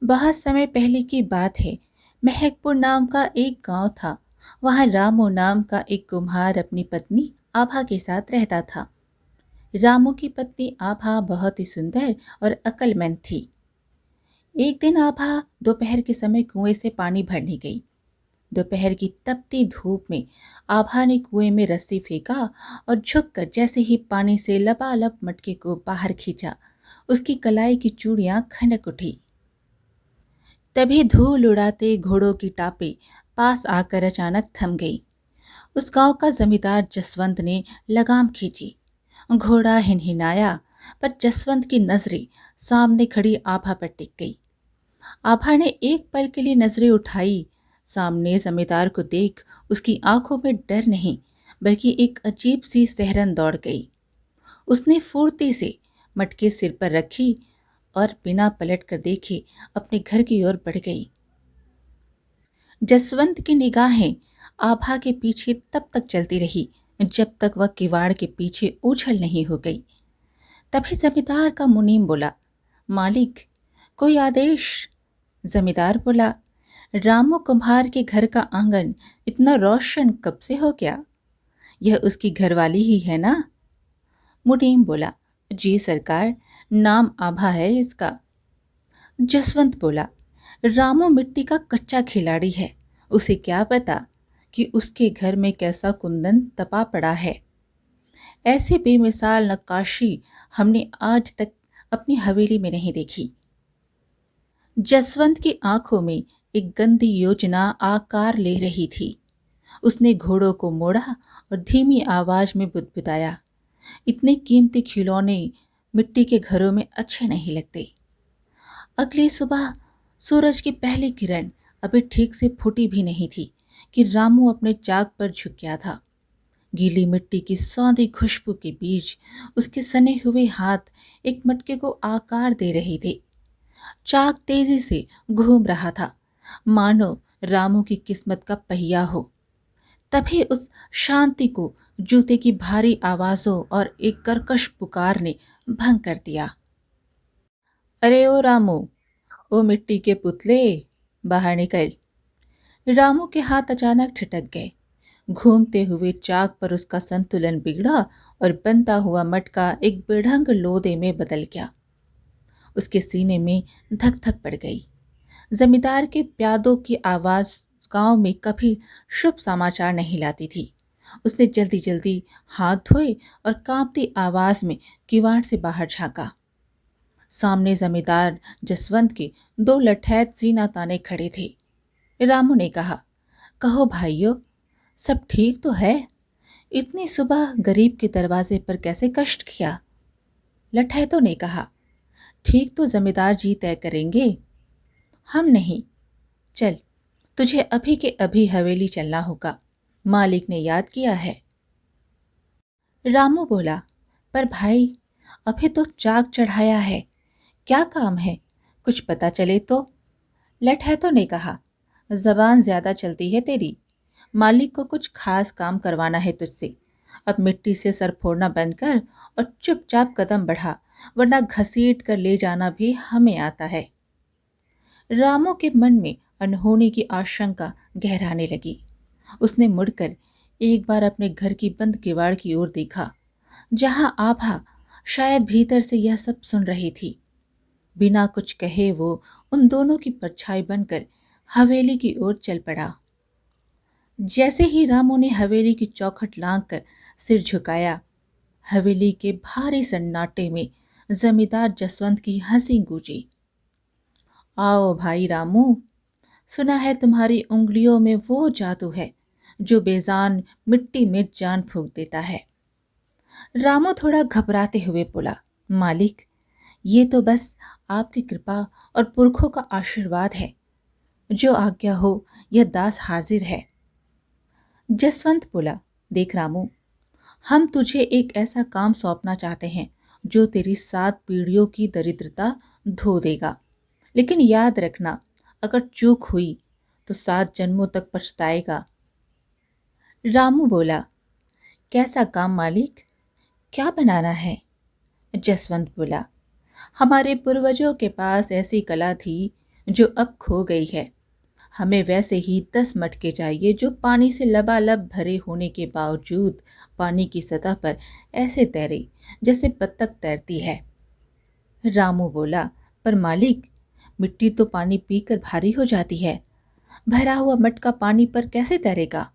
बहुत समय पहले की बात है। महकपुर नाम का एक गांव था। वहां रामू नाम का एक कुम्हार अपनी पत्नी आभा के साथ रहता था। रामू की पत्नी आभा बहुत ही सुंदर और अक्लमंद थी। एक दिन आभा दोपहर के समय कुएं से पानी भरने गई। दोपहर की तपती धूप में आभा ने कुएं में रस्सी फेंका और झुककर जैसे ही पानी से लबालब मटके को बाहर खींचा, उसकी कलाई की चूड़ियां खनक उठी। तभी धूल उड़ाते घोड़ों की टापे पास आकर अचानक थम गई। उस गांव का जमींदार जसवंत ने लगाम खींची। घोड़ा हिनहिनाया, पर जसवंत की नजरें सामने खड़ी आभा पर टिक गई। आभा ने एक पल के लिए नजरें उठाई। सामने जमींदार को देख उसकी आंखों में डर नहीं, बल्कि एक अजीब सी सिहरन दौड़ गई। उसने फुर्ती से मटके सिर पर रखी और बिना पलट कर देखे अपने घर की ओर बढ़ गई। जसवंत की निगाहें आभा के पीछे तब तक चलती रही जब तक वह किवाड़ के पीछे उछल नहीं हो गई। तभी जमींदार का मुनीम बोला, मालिक, कोई आदेश? जमींदार बोला, रामू कुम्हार के घर का आंगन इतना रोशन कब से हो गया? यह उसकी घरवाली ही है ना? मुनीम बोला, जी सरकार, नाम आभा है इसका। जसवंत बोला, रामू मिट्टी का कच्चा खिलाड़ी है। उसे क्या पता कि उसके घर में कैसा कुंदन तपा पड़ा है। ऐसी बेमिसाल नक्काशी हमने आज तक अपनी हवेली में नहीं देखी। जसवंत की आंखों में एक गंदी योजना आकार ले रही थी। उसने घोड़ों को मोड़ा और धीमी आवाज में बुदबुदाया, इतने कीमती खिलौने मिट्टी के घरों में अच्छे नहीं लगते। अगली सुबह सूरज की पहली किरण अभी ठीक से फूटी भी नहीं थी कि रामू अपने चाक पर झुक गया था। गीली मिट्टी की सौंधी खुशबू के बीच उसके सने हुए हाथ एक मटके को आकार दे रहे थे। चाक तेजी से घूम रहा था, मानो रामू की किस्मत का पहिया हो। तभी उस शांति को जूते की भारी आवाजों और एक कर्कश पुकार ने भंग कर दिया। अरे ओ रामू, ओ मिट्टी के पुतले, बाहर निकल। रामू के हाथ अचानक ठिठक गए। घूमते हुए चाक पर उसका संतुलन बिगड़ा और बनता हुआ मटका एक बेढंग लोदे में बदल गया। उसके सीने में धक धक पड़ गई। जमींदार के प्यादों की आवाज गांव में कभी शुभ समाचार नहीं लाती थी। उसने जल्दी जल्दी हाथ धोए और कांपती आवाज में किवाड़ से बाहर झांका। सामने जमींदार जसवंत के दो लठैत सीना ताने खड़े थे। रामू ने कहा, कहो भाइयों, सब ठीक तो है? इतनी सुबह गरीब के दरवाजे पर कैसे कष्ट किया? लठैतों ने कहा, ठीक तो जमींदार जी तय करेंगे, हम नहीं। चल, तुझे अभी के अभी हवेली चलना होगा, मालिक ने याद किया है। रामू बोला, पर भाई, अभी तो चाक चढ़ाया है, क्या काम है? कुछ पता चले तो। लठैतों ने कहा, जबान ज्यादा चलती है तेरी। मालिक को कुछ खास काम करवाना है तुझसे। अब मिट्टी से सर फोड़ना बंद कर और चुपचाप कदम बढ़ा, वरना घसीट कर ले जाना भी हमें आता है। रामू के मन में अनहोनी की आशंका गहराने लगी। उसने मुड़कर एक बार अपने घर की बंद किवाड़ की ओर देखा, जहां आभा शायद भीतर से यह सब सुन रही थी। बिना कुछ कहे वो उन दोनों की परछाई बनकर हवेली की ओर चल पड़ा। जैसे ही रामू ने हवेली की चौखट लांघ कर सिर झुकाया, हवेली के भारी सन्नाटे में जमींदार जसवंत की हंसी गूंजी। आओ भाई रामू, सुना है तुम्हारी उंगलियों में वो जादू है जो बेजान मिट्टी में जान फूंक देता है। रामू थोड़ा घबराते हुए बोला, मालिक, ये तो बस आपकी कृपा और पुरखों का आशीर्वाद है। जो आज्ञा हो, यह दास हाजिर है। जसवंत बोला, देख रामू, हम तुझे एक ऐसा काम सौंपना चाहते हैं जो तेरी 7 पीढ़ियों की दरिद्रता धो देगा। लेकिन याद रखना, अगर चूक हुई तो 7 जन्मों तक पछताएगा। रामू बोला, कैसा काम मालिक? क्या बनाना है? जसवंत बोला, हमारे पूर्वजों के पास ऐसी कला थी जो अब खो गई है। हमें वैसे ही 10 मटके चाहिए जो पानी से लबालब भरे होने के बावजूद पानी की सतह पर ऐसे तैरे जैसे बत्तख तैरती है। रामू बोला, पर मालिक, मिट्टी तो पानी पीकर भारी हो जाती है। भरा हुआ मटका पानी पर कैसे तैरेगा?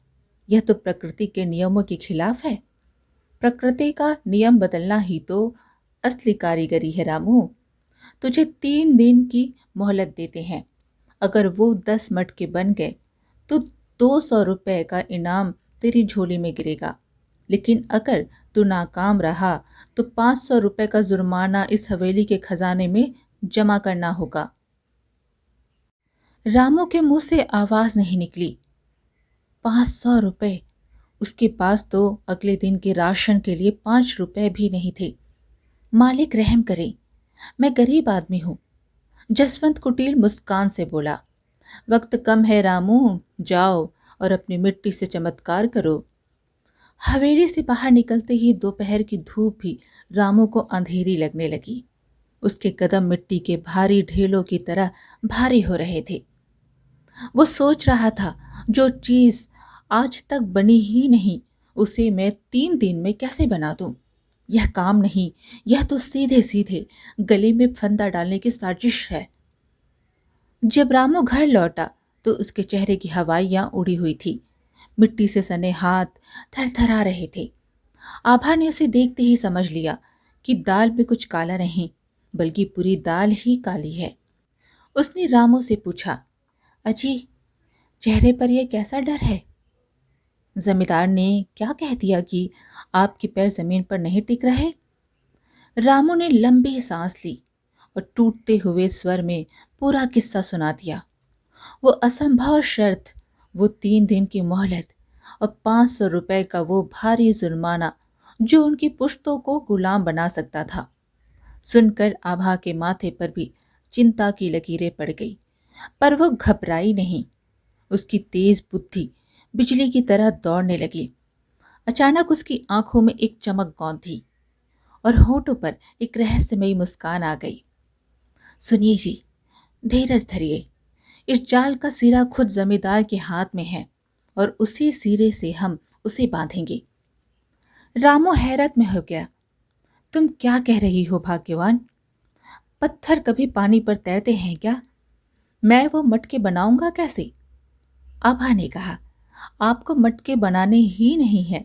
यह तो प्रकृति के नियमों के खिलाफ है। प्रकृति का नियम बदलना ही तो असली कारीगरी है रामू। तुझे 3 दिन की मोहलत देते हैं। अगर वो 10 मटके बन गए तो 200 रुपए का इनाम तेरी झोली में गिरेगा। लेकिन अगर तू नाकाम रहा तो 500 रुपए का जुर्माना इस हवेली के खजाने में जमा करना होगा। रामू के मुंह से आवाज नहीं निकली। 500 रुपए! उसके पास तो अगले दिन के राशन के लिए 5 रुपए भी नहीं थे। मालिक रहम करे, मैं गरीब आदमी हूं। जसवंत कुटील मुस्कान से बोला, वक्त कम है रामू, जाओ और अपनी मिट्टी से चमत्कार करो। हवेली से बाहर निकलते ही दोपहर की धूप भी रामू को अंधेरी लगने लगी। उसके कदम मिट्टी के भारी ढेलों की तरह भारी हो रहे थे। वो सोच रहा था, जो चीज आज तक बनी ही नहीं उसे मैं 3 दिन में कैसे बना दूं। यह काम नहीं, यह तो सीधे सीधे गले में फंदा डालने की साजिश है। जब रामू घर लौटा तो उसके चेहरे की हवाइयां उड़ी हुई थी। मिट्टी से सने हाथ थरथरा रहे थे। आभा ने उसे देखते ही समझ लिया कि दाल में कुछ काला नहीं, बल्कि पूरी दाल ही काली है। उसने रामू से पूछा, अजी, चेहरे पर यह कैसा डर है? जमींदार ने क्या कह दिया कि आपके पैर जमीन पर नहीं टिक रहे? रामू ने लंबी सांस ली और टूटते हुए स्वर में पूरा किस्सा सुना दिया। वो असंभव शर्त, वो 3 दिन की मोहलत और 500 रुपए का वो भारी जुर्माना जो उनकी पुश्तों को गुलाम बना सकता था। सुनकर आभा के माथे पर भी चिंता की लकीरें पड़ गई, पर वो घबराई नहीं। उसकी तेज बुद्धि बिजली की तरह दौड़ने लगी। अचानक उसकी आंखों में एक चमक गौंधी और होठों पर एक रहस्यमयी मुस्कान आ गई। सुनिए जी, धीरज धरिए। इस जाल का सिरा खुद जमींदार के हाथ में है और उसी सिरे से हम उसे बांधेंगे। रामू हैरत में हो गया। तुम क्या कह रही हो भाग्यवान? पत्थर कभी पानी पर तैरते हैं क्या? मैं वो मटके बनाऊंगा कैसे? आभा ने कहा, आपको मटके बनाने ही नहीं है।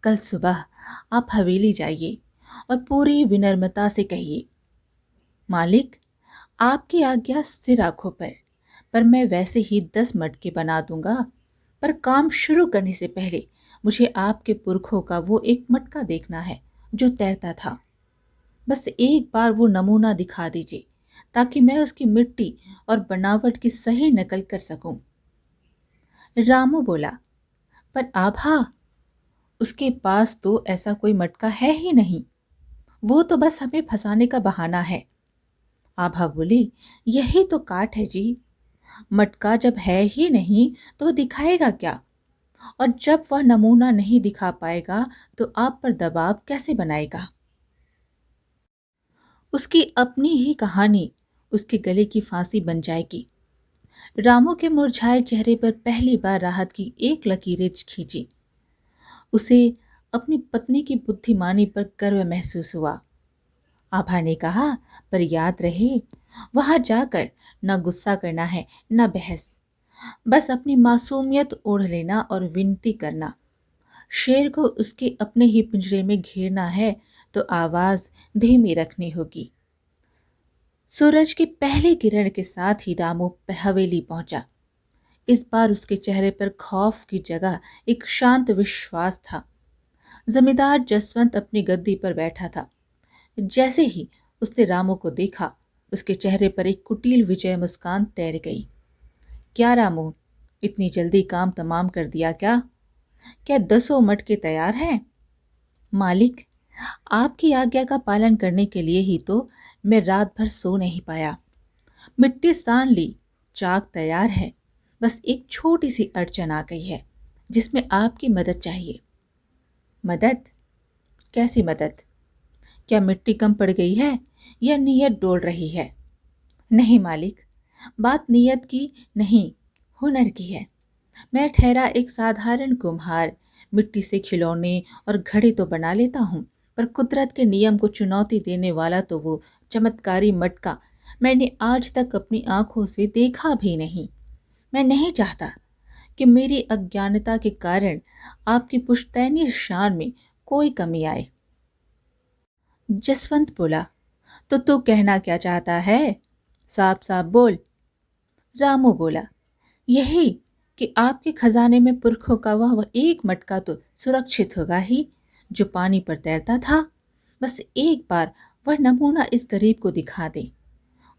कल सुबह आप हवेली जाइए और पूरी विनम्रता से कहिए, मालिक, आपकी आज्ञा सिर आंखों पर मैं वैसे ही 10 मटके बना दूंगा। पर काम शुरू करने से पहले मुझे आपके पुरखों का वो एक मटका देखना है जो तैरता था। बस एक बार वो नमूना दिखा दीजिए ताकि मैं उसकी मिट्टी और बनावट की सही नकल कर सकूं। रामू बोला, पर आभा, उसके पास तो ऐसा कोई मटका है ही नहीं। वो तो बस हमें फंसाने का बहाना है। आभा बोली, यही तो काट है जी। मटका जब है ही नहीं तो वो दिखाएगा क्या? और जब वह नमूना नहीं दिखा पाएगा तो आप पर दबाव कैसे बनाएगा? उसकी अपनी ही कहानी उसके गले की फांसी बन जाएगी। रामू के मुरझाए चेहरे पर पहली बार राहत की एक लकीरें खींची। उसे अपनी पत्नी की बुद्धिमानी पर गर्व महसूस हुआ। आभा ने कहा, पर याद रहे, वहां जाकर न गुस्सा करना है न बहस। बस अपनी मासूमियत ओढ़ लेना और विनती करना। शेर को उसके अपने ही पिंजरे में घेरना है तो आवाज धीमी रखनी होगी। सूरज की पहली किरण के साथ ही रामू हवेली पहुंचा। इस बार उसके चेहरे पर खौफ की जगह एक शांत विश्वास था। जमींदार जसवंत अपनी गद्दी पर बैठा था। जैसे ही उसने रामू को देखा, उसके चेहरे पर एक कुटिल विजय मुस्कान तैर गई। क्या रामू, इतनी जल्दी काम तमाम कर दिया क्या? क्या 10 मटके तैयार हैं? मालिक, आपकी आज्ञा का पालन करने के लिए ही तो मैं रात भर सो नहीं पाया। मिट्टी सान ली, चाक तैयार है। बस एक छोटी सी अड़चन आ गई है जिसमें आपकी मदद चाहिए। मदद? कैसी मदद? क्या मिट्टी कम पड़ गई है या नीयत डोल रही है? नहीं मालिक, बात नीयत की नहीं, हुनर की है। मैं ठहरा एक साधारण कुम्हार, मिट्टी से खिलौने और घड़े तो बना लेता हूँ, पर कुदरत के नियम को चुनौती देने वाला तो वो चमत्कारी मटका मैंने आज तक अपनी आंखों से देखा भी नहीं। मैं नहीं चाहता कि मेरी अज्ञानता के कारण आपकी पुश्तैनी शान में कोई कमी आए। जसवंत बोला, तो तू कहना क्या चाहता है? साफ साफ बोल। रामू बोला, यही कि आपके खजाने में पुरखों का वह एक मटका तो सुरक्षित होगा ही, जो पानी पर तैरता था। बस एक बार वह नमूना इस गरीब को दिखा दे।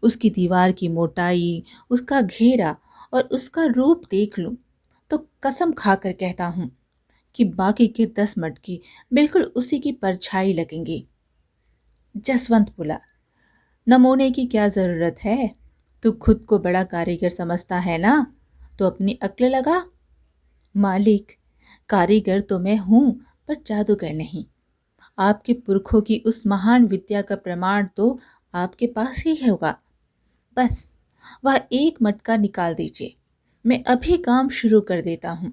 उसकी दीवार की मोटाई, उसका घेरा और उसका रूप देख लूं तो कसम खाकर कहता हूं कि बाकी के 10 मटके बिल्कुल उसी की परछाई लगेंगी। जसवंत बोला, नमूने की क्या जरूरत है? तू खुद को बड़ा कारीगर समझता है ना, तो अपनी अक्ल लगा। मालिक, कारीगर तो मैं हूं, पर जादूगर नहीं। आपके पुरखों की उस महान विद्या का प्रमाण तो आपके पास ही होगा। बस वह एक मटका निकाल दीजिए, मैं अभी काम शुरू कर देता हूं।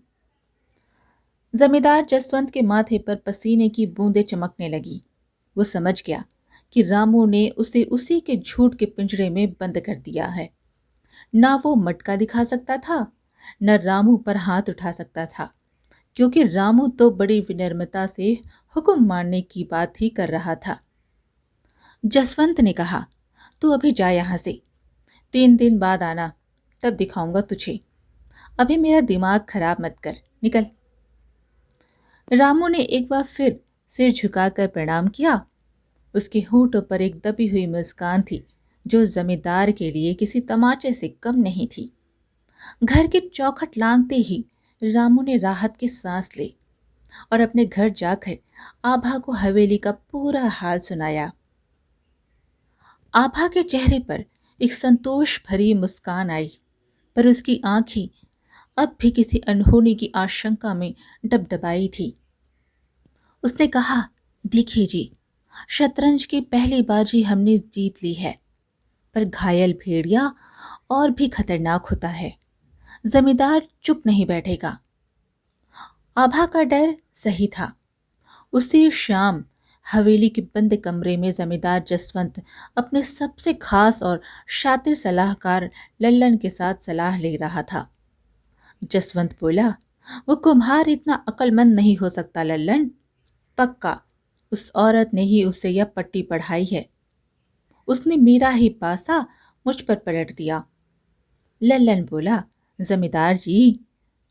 जमींदार जसवंत के माथे पर पसीने की बूंदें चमकने लगी। वो समझ गया कि रामू ने उसे उसी के झूठ के पिंजरे में बंद कर दिया है। ना वो मटका दिखा सकता था, न रामू पर हाथ उठा सकता था, क्योंकि रामू तो बड़ी विनम्रता से हुक्म मानने की बात ही कर रहा था। जसवंत ने कहा, तू अभी जा यहां से, 3 दिन बाद आना, तब दिखाऊंगा तुझे। अभी मेरा दिमाग खराब मत कर, निकल। रामू ने एक बार फिर सिर झुकाकर प्रणाम किया। उसके होठों पर एक दबी हुई मुस्कान थी, जो जमींदार के लिए किसी तमाचे से कम नहीं थी। घर की चौखट लांघते ही रामू ने राहत की सांस ली और अपने घर जाकर आभा को हवेली का पूरा हाल सुनाया। आभा के चेहरे पर एक संतोष भरी मुस्कान आई, पर उसकी आंखें अब भी किसी अनहोनी की आशंका में डबडबाई थी। उसने कहा, देखिए जी, शतरंज की पहली बाजी हमने जीत ली है, पर घायल भेड़िया और भी खतरनाक होता है। जमींदार चुप नहीं बैठेगा। आभा का डर सही था। उसी शाम हवेली के बंद कमरे में जमींदार जसवंत अपने सबसे खास और शातिर सलाहकार लल्लन के साथ सलाह ले रहा था। जसवंत बोला, वो कुम्हार इतना अक्लमंद नहीं हो सकता लल्लन। पक्का उस औरत ने ही उसे यह पट्टी पढ़ाई है। उसने मेरा ही पासा मुझ पर पलट दिया। लल्लन बोला, जमींदार जी,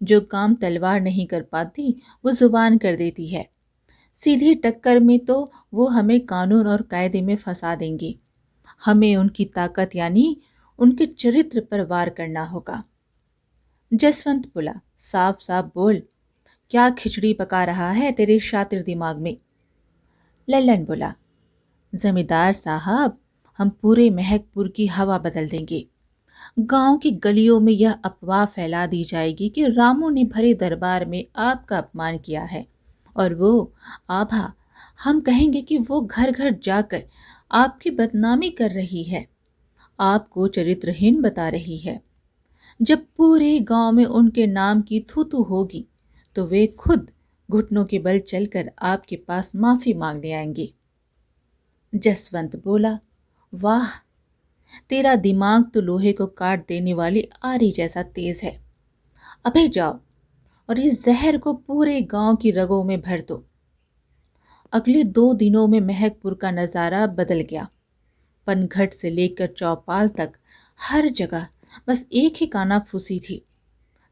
जो काम तलवार नहीं कर पाती वो जुबान कर देती है। सीधी टक्कर में तो वो हमें कानून और कायदे में फंसा देंगी। हमें उनकी ताकत यानी उनके चरित्र पर वार करना होगा। जसवंत बोला, साफ साफ बोल, क्या खिचड़ी पका रहा है तेरे शातिर दिमाग में? लल्लन बोला, जमींदार साहब, हम पूरे महकपुर की हवा बदल देंगे। गांव की गलियों में यह अफवाह फैला दी जाएगी कि रामू ने भरे दरबार में आपका अपमान किया है, और वो आभा, हम कहेंगे कि वो घर घर जाकर आपकी बदनामी कर रही है, आपको चरित्रहीन बता रही है। जब पूरे गांव में उनके नाम की थू थू होगी, तो वे खुद घुटनों के बल चलकर आपके पास माफी मांगने आएंगे। जसवंत बोला, वाह, तेरा दिमाग तो लोहे को काट देने वाली आरी जैसा तेज है। अबे जाओ और इस जहर को पूरे गांव की रगों में भर दो। अगले 2 दिनों में महकपुर का नजारा बदल गया। पनघट से लेकर चौपाल तक हर जगह बस एक ही कानाफूसी थी।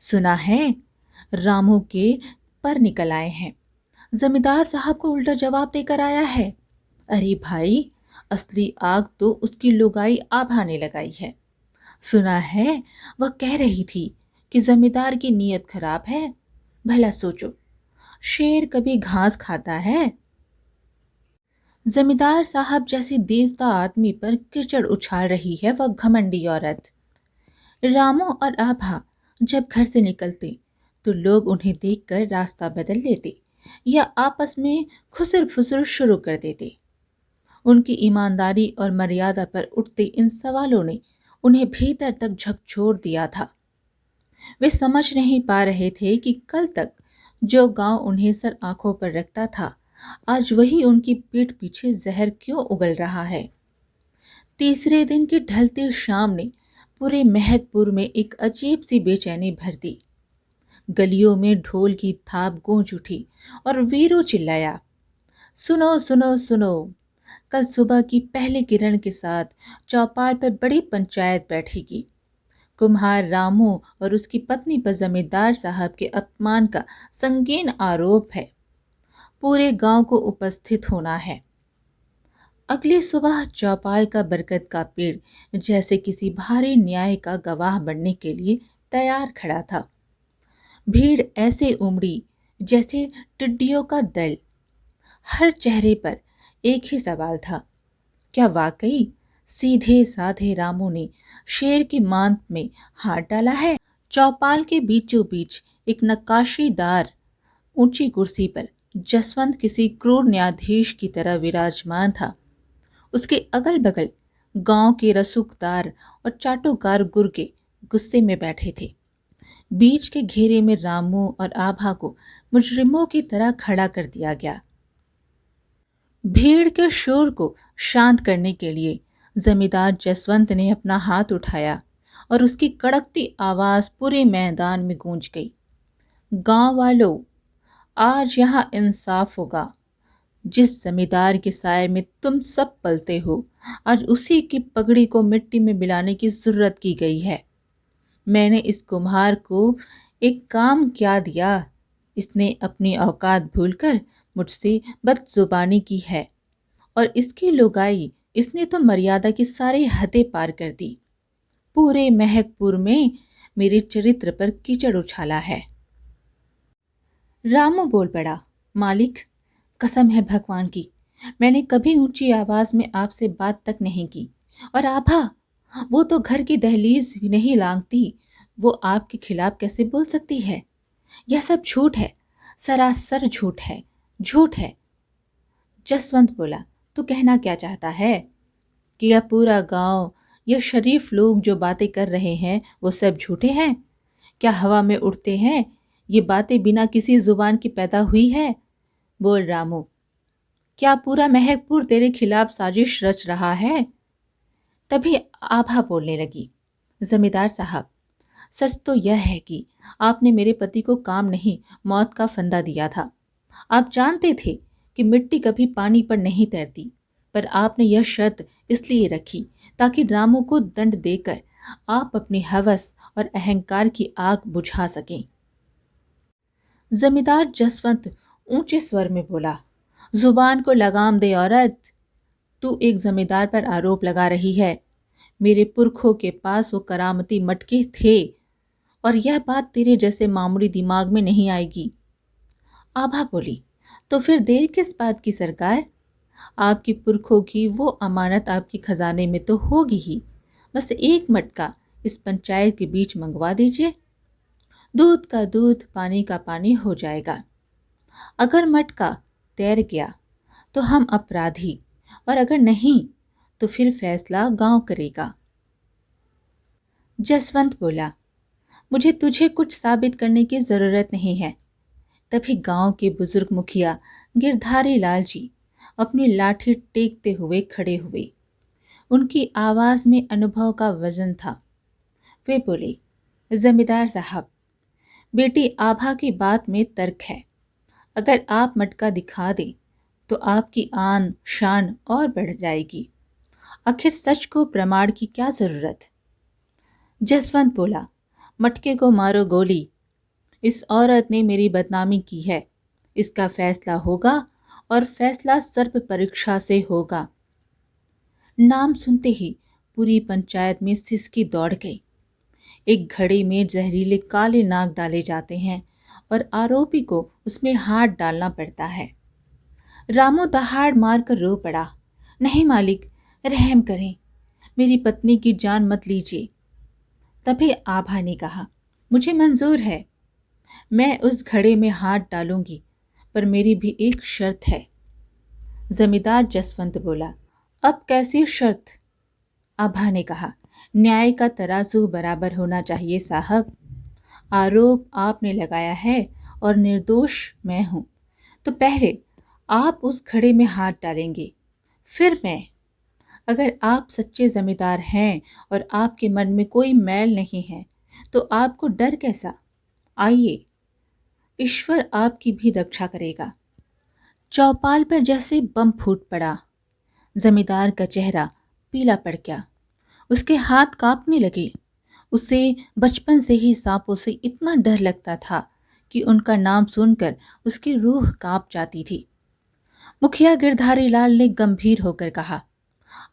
सुना है रामू के पर निकल आए हैं, जमींदार साहब को उल्टा जवाब देकर आया है। अरे भाई, असली आग तो उसकी लुगाई आभा ने लगाई है। सुना है वह कह रही थी कि जमींदार की नीयत खराब है। भला सोचो, शेर कभी घास खाता है? जमींदार साहब जैसे देवता आदमी पर कीचड़ उछाल रही है वह घमंडी औरत। रामू और आभा जब घर से निकलते तो लोग उन्हें देखकर रास्ता बदल लेते या आपस में खुसर फुसर शुरू कर देते। उनकी ईमानदारी और मर्यादा पर उठते इन सवालों ने उन्हें भीतर तक झकझोर दिया था। वे समझ नहीं पा रहे थे कि कल तक जो गांव उन्हें सर आंखों पर रखता था, आज वही उनकी पीठ पीछे जहर क्यों उगल रहा है। तीसरे दिन की ढलती शाम ने पूरे महकपुर में एक अजीब सी बेचैनी भर दी। गलियों में ढोल की थाप गूंज उठी और वीरू चिल्लाया, सुनो सुनो सुनो, कल सुबह की पहली किरण के साथ चौपाल पर बड़ी पंचायत बैठेगी। कुम्हार रामू और उसकी पत्नी पर जमींदार साहब के अपमान का संगीन आरोप है। पूरे गांव को उपस्थित होना है। अगली सुबह चौपाल का बरगद का पेड़ जैसे किसी भारी न्याय का गवाह बनने के लिए तैयार खड़ा था। भीड़ ऐसे उमड़ी जैसे टिड्डियों का दल। हर चेहरे पर एक ही सवाल था, क्या वाकई सीधे साधे रामू ने शेर की मांद में हाथ डाला है? चौपाल के बीचों बीच एक नक्काशीदार ऊंची कुर्सी पर जसवंत किसी क्रूर न्यायाधीश की तरह विराजमान था। उसके अगल बगल गांव के रसूखदार और चाटुकार गुर्गे गुस्से में बैठे थे। बीच के घेरे में रामू और आभा को मुजरिमों की तरह खड़ा कर दिया गया। भीड़ के शोर को शांत करने के लिए जमींदार जसवंत ने अपना हाथ उठाया और उसकी कड़कती आवाज पूरे मैदान में गूंज गई। गांव वालों, आज यहां इंसाफ होगा। जिस जमींदार के साए में तुम सब पलते हो, आज उसी की पगड़ी को मिट्टी में मिलाने की जरूरत की गई है। मैंने इस कुम्हार को एक काम क्या दिया? इसने अपनी औकात भूलकर मुझसे बदजुबानी की है और इसकी लुगाई, इसने तो मर्यादा की सारी हदें पार कर दी। पूरे महकपुर में मेरे चरित्र पर कीचड़ उछाला है। रामू बोल पड़ा, मालिक, कसम है भगवान की, मैंने कभी ऊंची आवाज में आपसे बात तक नहीं की। और आभा, वो तो घर की दहलीज भी नहीं लांघती, वो आपके खिलाफ कैसे बोल सकती है? यह सब झूठ है, सरासर झूठ है, झूठ है। जसवंत बोला, तू कहना क्या चाहता है कि यह पूरा गांव, यह शरीफ लोग जो बातें कर रहे हैं वो सब झूठे हैं? क्या हवा में उड़ते हैं? ये बातें बिना किसी जुबान की पैदा हुई है? बोल रामू, क्या पूरा महकपुर तेरे खिलाफ साजिश रच रहा है? तभी आभा बोलने लगी, जमींदार साहब, सच तो यह है कि आपने मेरे पति को काम नहीं मौत का फंदा दिया था। आप जानते थे कि मिट्टी कभी पानी पर नहीं तैरती, पर आपने यह शर्त इसलिए रखी ताकि रामू को दंड देकर आप अपनी हवस और अहंकार की आग बुझा सकें। जमींदार जसवंत ऊंचे स्वर में बोला, जुबान को लगाम दे औरत, तू एक जमींदार पर आरोप लगा रही है। मेरे पुरखों के पास वो करामती मटके थे और यह बात तेरे जैसे मामूली दिमाग में नहीं आएगी। आभा बोली, तो फिर देर किस बात की सरकार? आपकी पुरखों की वो अमानत आपके खजाने में तो होगी ही। बस एक मटका इस पंचायत के बीच मंगवा दीजिए, दूध का दूध, पानी का पानी हो जाएगा। अगर मटका तैर गया तो हम अपराधी, और अगर नहीं तो फिर फैसला गांव करेगा। जसवंत बोला, मुझे तुझे कुछ साबित करने की जरूरत नहीं है। तभी गांव के बुजुर्ग मुखिया गिरधारी लाल जी अपनी लाठी टेकते हुए खड़े हुए। उनकी आवाज में अनुभव का वजन था। वे बोले, जमींदार साहब, बेटी आभा की बात में तर्क है। अगर आप मटका दिखा दें तो आपकी आन शान और बढ़ जाएगी। आखिर सच को प्रमाण की क्या जरूरत? जसवंत बोला, मटके को मारो गोली। इस औरत ने मेरी बदनामी की है। इसका फैसला होगा और फैसला सर्प परीक्षा से होगा। नाम सुनते ही पूरी पंचायत में सिसकी दौड़ गई। एक घड़े में जहरीले काले नाग डाले जाते हैं और आरोपी को उसमें हाथ डालना पड़ता है। रामू दहाड़ मारकर रो पड़ा, नहीं मालिक, रहम करें, मेरी पत्नी की जान मत लीजिए। तभी आभा ने कहा, मुझे मंजूर है, मैं उस घड़े में हाथ डालूंगी, पर मेरी भी एक शर्त है। जमींदार जसवंत बोला, अब कैसी शर्त? आभा ने कहा, न्याय का तराजू बराबर होना चाहिए साहब। आरोप आपने लगाया है और निर्दोष मैं हूं, तो पहले आप उस घड़े में हाथ डालेंगे, फिर मैं। अगर आप सच्चे जमींदार हैं और आपके मन में कोई मैल नहीं है, तो आपको डर कैसा? आइए, ईश्वर आपकी भी रक्षा करेगा। चौपाल पर जैसे बम फूट पड़ा। जमींदार का चेहरा पीला पड़ गया। उसके हाथ कांपने लगे। उसे बचपन से ही सांपों से इतना डर लगता था कि उनका नाम सुनकर उसकी रूह कांप जाती थी। मुखिया गिरधारी लाल ने गंभीर होकर कहा,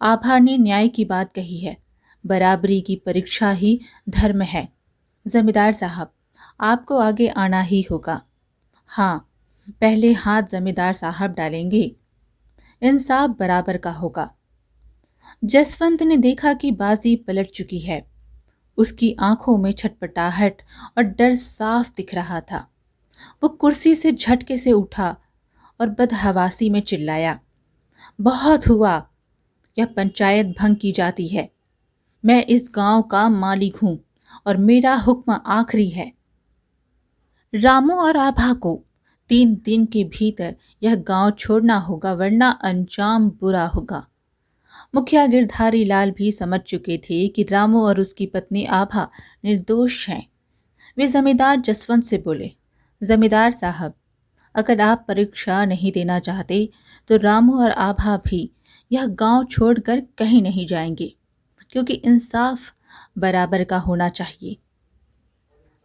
आभा ने न्याय की बात कही है। बराबरी की परीक्षा ही धर्म है। जमींदार साहब, आपको आगे आना ही होगा। हाँ, पहले हाथ जमींदार साहब डालेंगे। इंसाफ बराबर का होगा। जसवंत ने देखा कि बाजी पलट चुकी है। उसकी आंखों में छटपटाहट और डर साफ दिख रहा था। वो कुर्सी से झटके से उठा और बदहवासी में चिल्लाया, बहुत हुआ। यह पंचायत भंग की जाती है। मैं इस गांव का मालिक हूं और मेरा हुक्म आखिरी है। रामू और आभा को 3 दिन के भीतर यह गांव छोड़ना होगा, वरना अंजाम बुरा होगा। मुखिया गिरधारी लाल भी समझ चुके थे कि रामू और उसकी पत्नी आभा निर्दोष हैं। वे जमींदार जसवंत से बोले, जमींदार साहब, अगर आप परीक्षा नहीं देना चाहते तो रामू और आभा भी यह गांव छोड़कर कहीं नहीं जाएंगे, क्योंकि इंसाफ बराबर का होना चाहिए।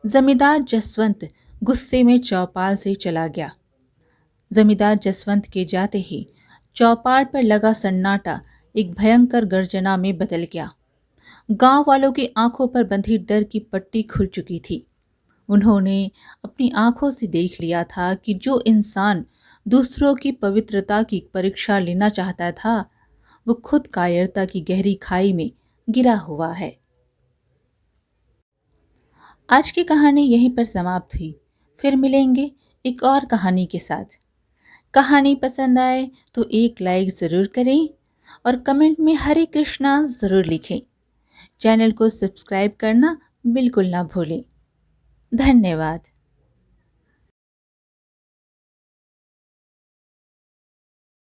जमींदार जसवंत गुस्से में चौपाल से चला गया। जमींदार जसवंत के जाते ही चौपाल पर लगा सन्नाटा एक भयंकर गर्जना में बदल गया। गांव वालों की आंखों पर बंधी डर की पट्टी खुल चुकी थी। उन्होंने अपनी आंखों से देख लिया था कि जो इंसान दूसरों की पवित्रता की परीक्षा लेना चाहता था, वो खुद कायरता की गहरी खाई में गिरा हुआ है। आज की कहानी यहीं पर समाप्त हुई। फिर मिलेंगे एक और कहानी के साथ। कहानी पसंद आए तो एक लाइक ज़रूर करें और कमेंट में हरे कृष्णा ज़रूर लिखें। चैनल को सब्सक्राइब करना बिल्कुल ना भूलें। धन्यवाद।